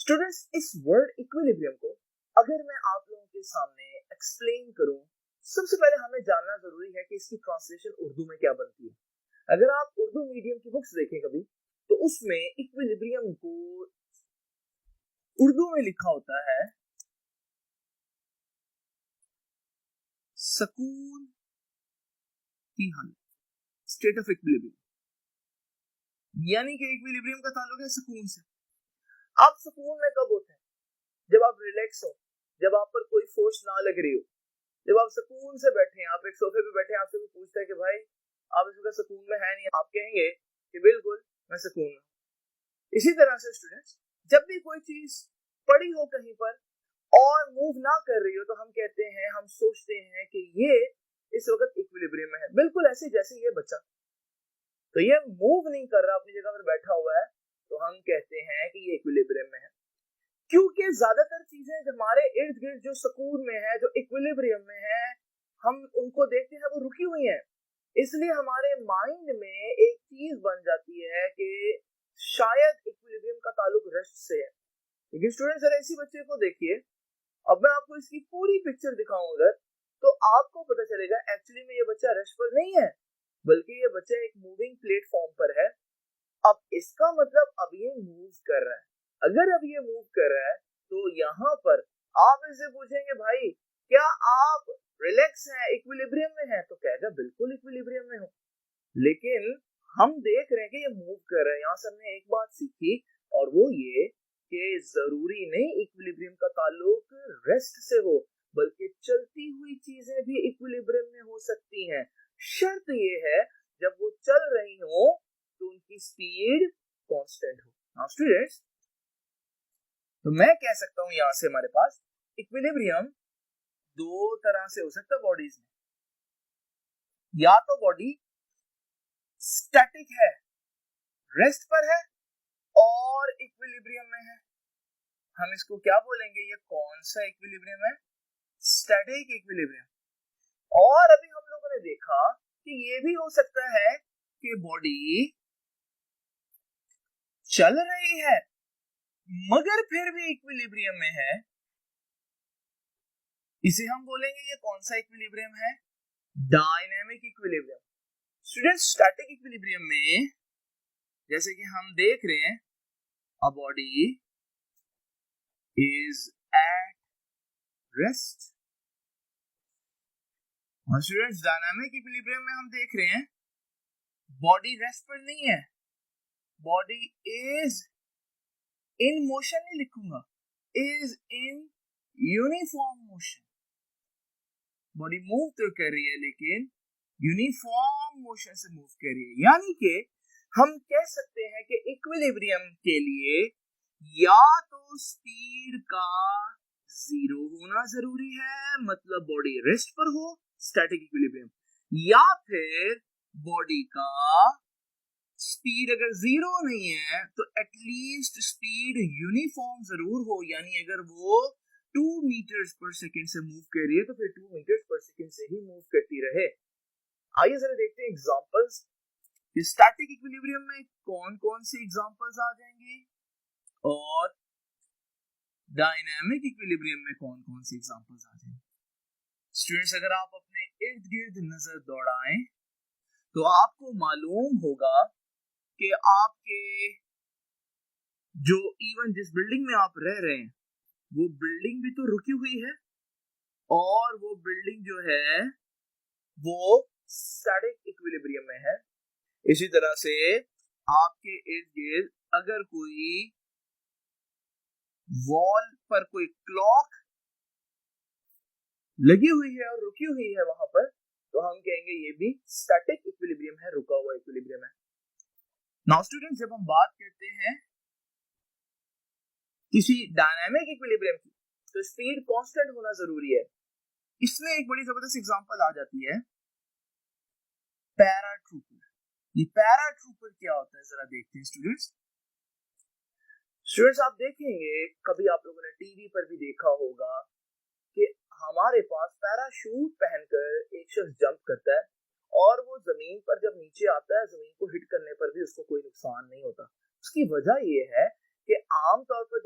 Students, इस word equilibrium को अगर मैं आप लोगों के सामने एक्सप्लेन करूं, सबसे पहले हमें जानना जरूरी है कि इसकी ट्रांसलेशन उर्दू में क्या बनती है। अगर आप उर्दू मीडियम की बुक्स देखें कभी, तो उसमें इक्विलिब्रियम को उर्दू में लिखा होता है सुकून की हालत, स्टेट ऑफ इक्विलिब्रियम, यानी कि इक्विलिब्रियम का ताल्लुक है सुकून से। आप सुकून में कब होते हैं? जब आप रिलैक्स हो, जब आप पर कोई फोर्स ना लग रही हो, जब आप सुकून से बैठे हैं, आप एक सोफे पे बैठे हैं, आपसे कोई पूछता है कि भाई आप इस वक्त सुकून में है नहीं, आप कहेंगे कि बिल्कुल मैं सुकून में। इसी तरह से स्टूडेंट्स, जब भी कोई चीज पड़ी हो कहीं पर और मूव ना कर रही हो, तो हम कहते हैं, हम सोचते हैं कि ये इस वक्त इक्विलिब्रियम में है। बिल्कुल ऐसे जैसे ये बच्चा, तो ये मूव नहीं कर रहा, अपनी जगह पर बैठा हुआ है, तो हम कहते हैं कि ये इक्विलिब्रियम में है। क्योंकि ज्यादातर चीजें हमारे इर्द गिर्द जो सुकून में है, जो इक्विलिब्रियम में है, हम उनको देखते हैं वो रुकी हुई हैं। इसलिए हमारे माइंड में एक चीज बन जाती है कि शायद इक्विलिब्रियम का ताल्लुक रेस्ट से है। लेकिन स्टूडेंट्स, जरा इसी बच्चे को देखिए, अब मैं आपको इसकी पूरी पिक्चर दिखाऊं अगर, तो आपको पता चलेगा एक्चुअली में ये बच्चा रेस्ट पर नहीं है, बल्कि ये बच्चा एक मूविंग प्लेटफॉर्म पर है। अब इसका मतलब अब ये मूव कर रहा है। अगर अब ये मूव कर रहा है, तो यहाँ पर आप इससे पूछेंगे भाई क्या आप रिलैक्स हैं, इक्विलिब्रियम में हैं, तो कहेगा बिल्कुल इक्विलिब्रियम में हूँ। लेकिन हम देख रहे हैं कि ये मूव कर रहा है। यहाँ से हमने एक बात सीखी, और वो ये कि जरूरी नहीं इक्विलिब्रियम का ताल्लुक रेस्ट से हो, बल्कि चलती हुई चीजें भी इक्विलिब्रियम में हो सकती हैं। शर्त ये है जब वो चल रही हो तो उनकी स्पीड कांस्टेंट हो। नाउ स्टूडेंट्स, तो मैं कह सकता हूं यहां से हमारे पास इक्विलिब्रियम दो तरह से हो सकता है बॉडीज में। या तो बॉडी स्टैटिक है, रेस्ट पर है, और इक्विलिब्रियम में है। हम इसको क्या बोलेंगे? ये कौन सा इक्विलिब्रियम है? Static equilibrium. और अभी हम लोगों ने देखा कि ये भी हो सकता है कि बॉडी चल रही है मगर फिर भी इक्विलिब्रियम में है। इसे हम बोलेंगे ये कौन सा इक्विलिब्रियम है? Dynamic equilibrium. Students, static equilibrium में जैसे कि हम देख रहे हैं, a body is at rest. और स्टूडेंट्स, डायनामिक इक्विलिब्रियम में हम देख रहे हैं बॉडी रेस्ट पर नहीं है, बॉडी इज इन मोशन नहीं लिखूंगा, is in uniform motion. Body move तो कर रही है लेकिन यूनिफॉर्म मोशन से मूव कर रही है। यानी कि हम कह सकते हैं कि इक्विलिब्रियम के लिए या तो स्पीड का जीरो होना जरूरी है, मतलब बॉडी रेस्ट पर हो, स्टैटिक इक्विलिब्रियम, या फिर बॉडी का स्पीड अगर जीरो नहीं है तो एटलीस्ट स्पीड यूनिफॉर्म जरूर हो। यानी अगर वो 2 मीटर्स पर सेकेंड से मूव कर रही है तो फिर 2 मीटर्स पर सेकेंड से ही मूव करती रहे। आइए जरा देखते हैं एग्जांपल्स। स्टैटिक इक्विलिब्रियम में कौन कौन से एग्जांपल्स आ जाएंगे और डायनामिक इक्विलिब्रियम में कौन कौन से एग्जांपल्स आ जाएंगे। स्टूडेंट्स, अगर आप अपने इर्द गिर्द नजर दौड़ाएं तो आपको मालूम होगा कि आपके जो इवन जिस बिल्डिंग में आप रह रहे हैं वो बिल्डिंग भी तो रुकी हुई है, और वो बिल्डिंग जो है वो स्टैटिक इक्विलिब्रियम में है। इसी तरह से आपके इर्द गिर्द अगर कोई वॉल पर कोई क्लॉक लगी हुई है और रुकी हुई है वहां पर, तो हम कहेंगे ये भी स्टैटिक इक्विलिब्रियम है, रुका हुआ इक्विलिब्रियम है। नाउ स्टूडेंट्स, जब हम बात करते हैं किसी डायनामिक इक्विलिब्रियम की, तो स्पीड कांस्टेंट होना जरूरी है। इसमें एक बड़ी जबरदस्त एग्जांपल आ जाती है पैराट्रूपर। ये पैराट्रूपर क्या होता है जरा देखते हैं स्टूडेंट्स। आप देखेंगे, कभी आप लोगों ने टीवी पर भी देखा होगा कि हमारे पास पैराशूट पहनकर एक शख्स जंप करता है, और वो जमीन पर जब नीचे आता है, जमीन को हिट करने पर भी उसको कोई नुकसान नहीं होता। उसकी वजह ये है कि आमतौर पर